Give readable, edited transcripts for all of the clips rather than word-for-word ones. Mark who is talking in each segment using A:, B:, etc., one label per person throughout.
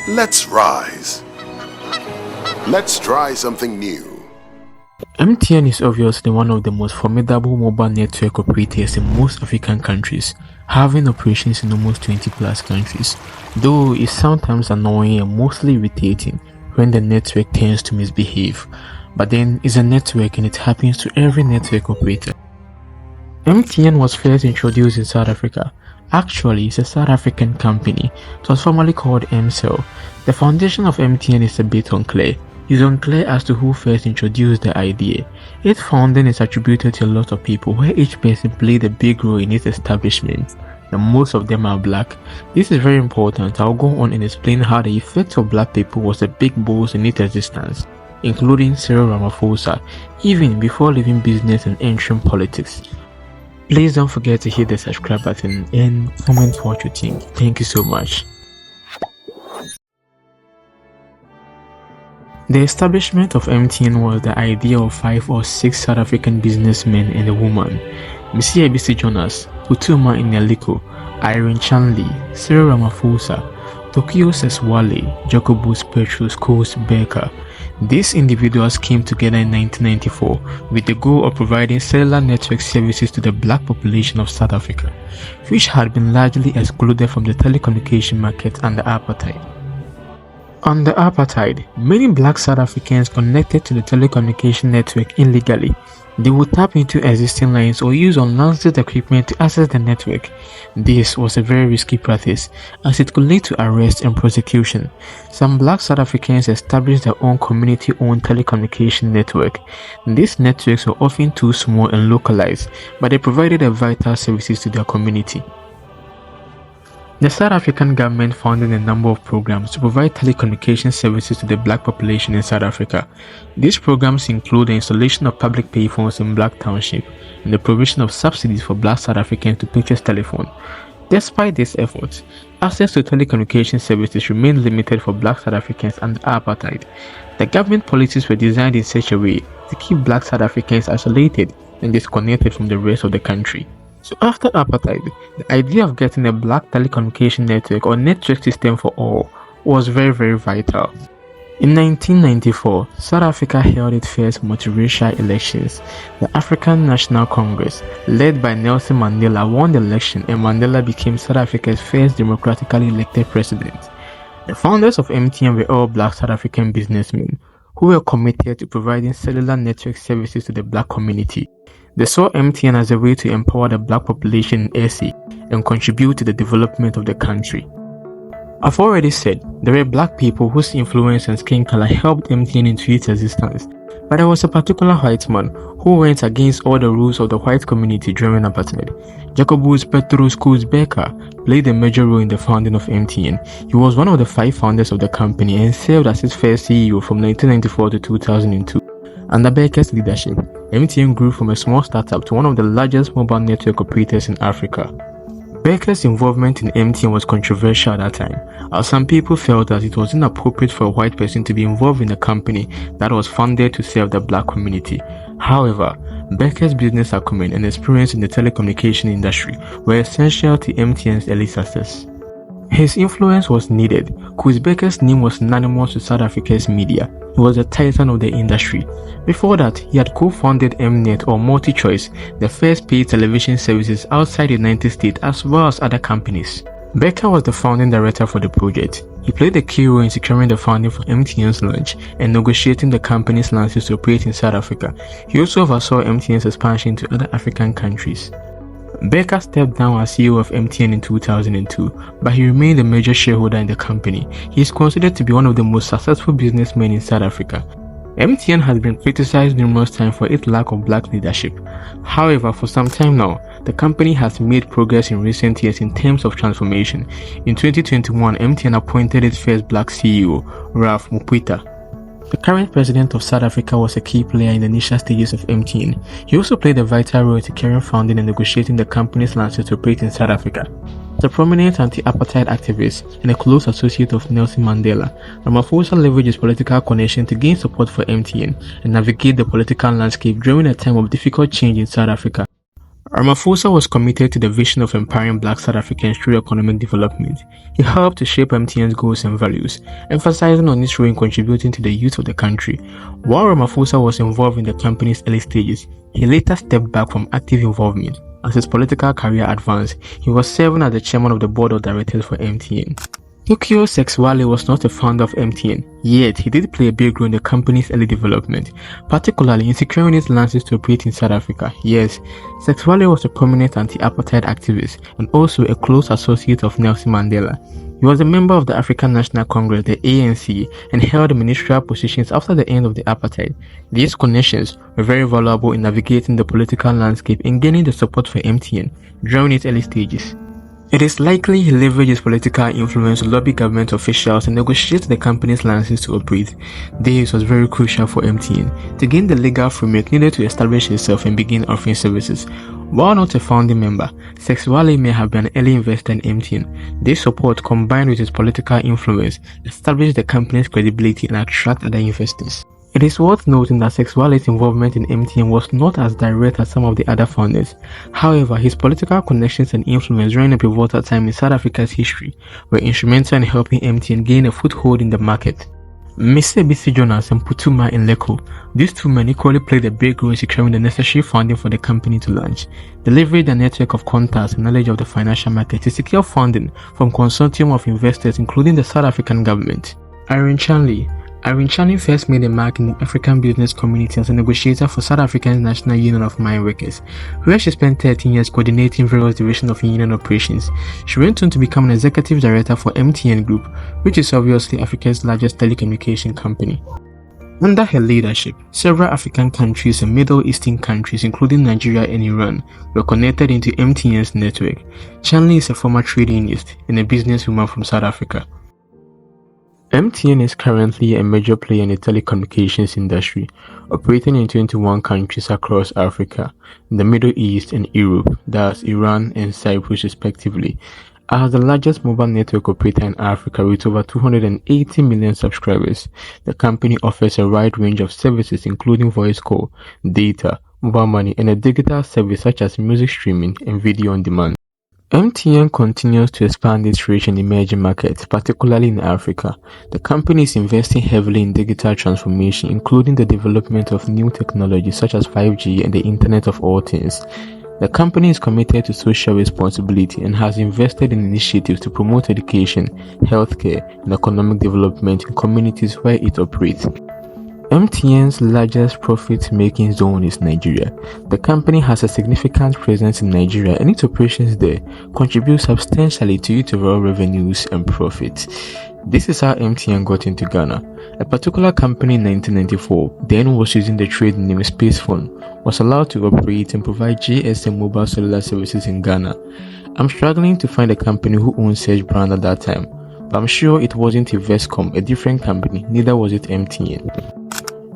A: Let's rise. Let's try something new.
B: MTN is obviously one of the most formidable mobile network operators in most African countries, having operations in almost 20 plus countries, though it's sometimes annoying and mostly irritating when the network tends to misbehave. But then it's a network and it happens to every network operator. MTN was first introduced in South Africa. Actually, it's a South African company. It was formerly called MCell. The foundation of MTN is a bit unclear. It's unclear as to who first introduced the idea. Its founding is attributed to a lot of people, where each person played a big role in its establishment, and most of them are black. This is very important. I'll go on and explain how the effect of black people was a big boost in its existence, including Cyril Ramaphosa, even before leaving business and entering politics. Please don't forget to hit the subscribe button and comment what you think. Thank you so much. The establishment of MTN was the idea of 5 or 6 South African businessmen and a woman: Mr. ABC Jonas, Utuma Ineliko, Irene Chanley, Cyril Ramaphosa, Tokyo Seswale, Jacobus Petrus Coase Becker. These individuals came together in 1994 with the goal of providing cellular network services to the black population of South Africa, which had been largely excluded from the telecommunication market under Apartheid. Under Apartheid, many black South Africans connected to the telecommunication network illegally. They would tap into existing lines or use unlicensed equipment to access the network. This was a very risky practice, as it could lead to arrest and prosecution. Some black South Africans established their own community-owned telecommunication network. These networks were often too small and localized, but they provided a vital services to their community. The South African government funded a number of programs to provide telecommunication services to the black population in South Africa. These programs include the installation of public payphones in black townships and the provision of subsidies for black South Africans to purchase telephone. Despite these efforts, access to telecommunication services remained limited for black South Africans under apartheid. The government policies were designed in such a way to keep black South Africans isolated and disconnected from the rest of the country. So after apartheid, the idea of getting a black telecommunication network or network system for all was very vital. In 1994, South Africa held its first multiracial elections. The African National Congress, led by Nelson Mandela, won the election and Mandela became South Africa's first democratically elected president. The founders of MTN were all black South African businessmen who were committed to providing cellular network services to the black community. They saw MTN as a way to empower the black population in SA and contribute to the development of the country. I've already said there were black people whose influence and skin color helped MTN into its existence, but there was a particular white man who went against all the rules of the white community during apartheid. Jacobus Petrus Coase Becker played a major role in the founding of MTN. He was one of the 5 founders of the company and served as its first CEO from 1994 to 2002. Under Becker's leadership, MTN grew from a small startup to one of the largest mobile network operators in Africa. Becker's involvement in MTN was controversial at that time, as some people felt that it was inappropriate for a white person to be involved in a company that was funded to serve the black community. However, Becker's business acumen and experience in the telecommunication industry were essential to MTN's early success. His influence was needed. Coase Becker's name was synonymous to South Africa's media. He was a titan of the industry. Before that, he had co-founded Mnet or MultiChoice, the first paid television services outside the United States as well as other companies. Becker was the founding director for the project. He played a key role in securing the funding for MTN's launch and negotiating the company's license to operate in South Africa. He also oversaw MTN's expansion to other African countries. Becker stepped down as CEO of MTN in 2002, but he remained a major shareholder in the company. He is considered to be one of the most successful businessmen in South Africa. MTN has been criticized numerous times for its lack of black leadership. However, for some time now, the company has made progress in recent years in terms of transformation. In 2021, MTN appointed its first black CEO, Ralph Mupwita. The current president of South Africa was a key player in the initial stages of MTN. He also played a vital role in securing funding and negotiating the company's license to operate in South Africa. The prominent anti-apartheid activist and a close associate of Nelson Mandela, Ramaphosa leveraged his political connection to gain support for MTN and navigate the political landscape during a time of difficult change in South Africa. Ramaphosa was committed to the vision of empowering black South Africans through economic development. He helped to shape MTN's goals and values, emphasizing on its role in contributing to the youth of the country. While Ramaphosa was involved in the company's early stages, he later stepped back from active involvement. As his political career advanced, he was serving as the chairman of the board of directors for MTN. Tokyo Sexwale was not a founder of MTN, yet he did play a big role in the company's early development, particularly in securing its license to operate in South Africa. Yes, Sexwale was a prominent anti-apartheid activist and also a close associate of Nelson Mandela. He was a member of the African National Congress, the ANC, and held ministerial positions after the end of the apartheid. These connections were very valuable in navigating the political landscape and gaining the support for MTN during its early stages. It is likely he leveraged his political influence to lobby government officials and negotiate the company's license to operate. This was very crucial for MTN to gain the legal framework needed to establish itself and begin offering services. While not a founding member, Sexwale may have been an early investor in MTN. This support, combined with his political influence, established the company's credibility and attracted other investors. It is worth noting that Sexwale's involvement in MTN was not as direct as some of the other founders. However, his political connections and influence during a pivotal time in South Africa's history were instrumental in helping MTN gain a foothold in the market. Mr. BC Jonas and Putuma Nleko, these two men equally played a big role in securing the necessary funding for the company to launch. They leveraged a network of contacts and knowledge of the financial market to secure funding from a consortium of investors including the South African government. Irene Chanley first made a mark in the African business community as a negotiator for South Africa's National Union of Mine Workers, where she spent 13 years coordinating various divisions of union operations. She went on to become an executive director for MTN Group, which is obviously Africa's largest telecommunication company. Under her leadership, several African countries and Middle Eastern countries, including Nigeria and Iran, were connected into MTN's network. Chanley is a former trade unionist and a businesswoman from South Africa. MTN is currently a major player in the telecommunications industry, operating in 21 countries across Africa, the Middle East and Europe, thus Iran and Cyprus respectively. As the largest mobile network operator in Africa with over 280 million subscribers, the company offers a wide range of services including voice call, data, mobile money, and a digital service such as music streaming and video on demand. MTN continues to expand its reach in emerging markets, particularly in Africa. The company is investing heavily in digital transformation, including the development of new technologies such as 5G and the Internet of All Things. The company is committed to social responsibility and has invested in initiatives to promote education, healthcare, and economic development in communities where it operates. MTN's largest profit-making zone is Nigeria. The company has a significant presence in Nigeria and its operations there contribute substantially to its overall revenues and profits. This is how MTN got into Ghana. A particular company in 1994, then was using the trade name Spacephone, was allowed to operate and provide GSM mobile cellular services in Ghana. I'm struggling to find a company who owned such brand at that time, but I'm sure it wasn't Investcom, a different company, neither was it MTN.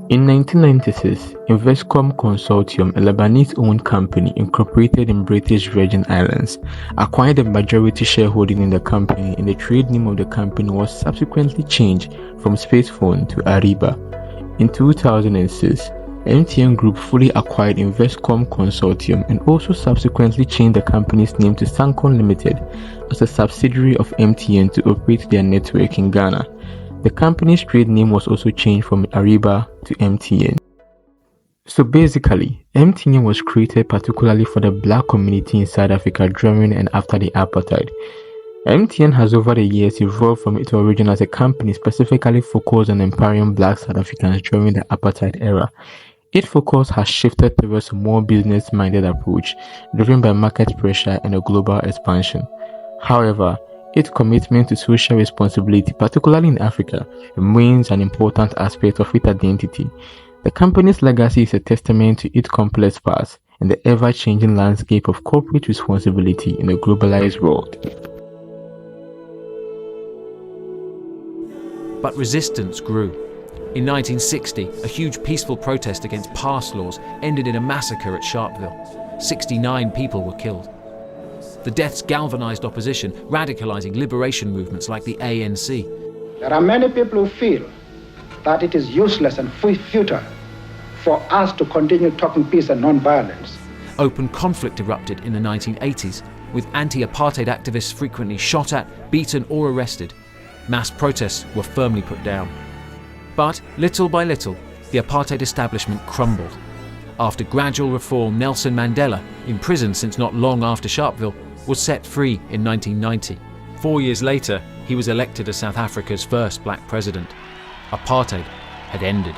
B: In 1996, Investcom Consortium, a Lebanese-owned company incorporated in British Virgin Islands, acquired a majority shareholding in the company, and the trade name of the company was subsequently changed from Spacephone to Ariba. In 2006, MTN Group fully acquired Investcom Consortium and also subsequently changed the company's name to Sancon Limited as a subsidiary of MTN to operate their network in Ghana. The company's trade name was also changed from Ariba to MTN. So basically, MTN was created particularly for the black community in South Africa during and after the apartheid. MTN has over the years evolved from its origin as a company specifically focused on empowering black South Africans during the apartheid era. Its focus has shifted towards a more business-minded approach, driven by market pressure and a global expansion. However, its commitment to social responsibility, particularly in Africa, remains an important aspect of its identity. The company's legacy is a testament to its complex past and the ever-changing landscape of corporate responsibility in a globalized world.
C: But resistance grew. In 1960, a huge peaceful protest against pass laws ended in a massacre at Sharpeville. 69 people were killed. The deaths galvanized opposition, radicalizing liberation movements like the ANC.
D: There are many people who feel that it is useless and futile for us to continue talking peace and non-violence
C: Open conflict erupted in the 1980s, with anti-apartheid activists frequently shot at, beaten or arrested. Mass protests were firmly put down. But little by little, the apartheid establishment crumbled. After gradual reform, Nelson Mandela, imprisoned since not long after Sharpeville, was set free in 1990. 4 years later, he was elected as South Africa's first black president. Apartheid had ended.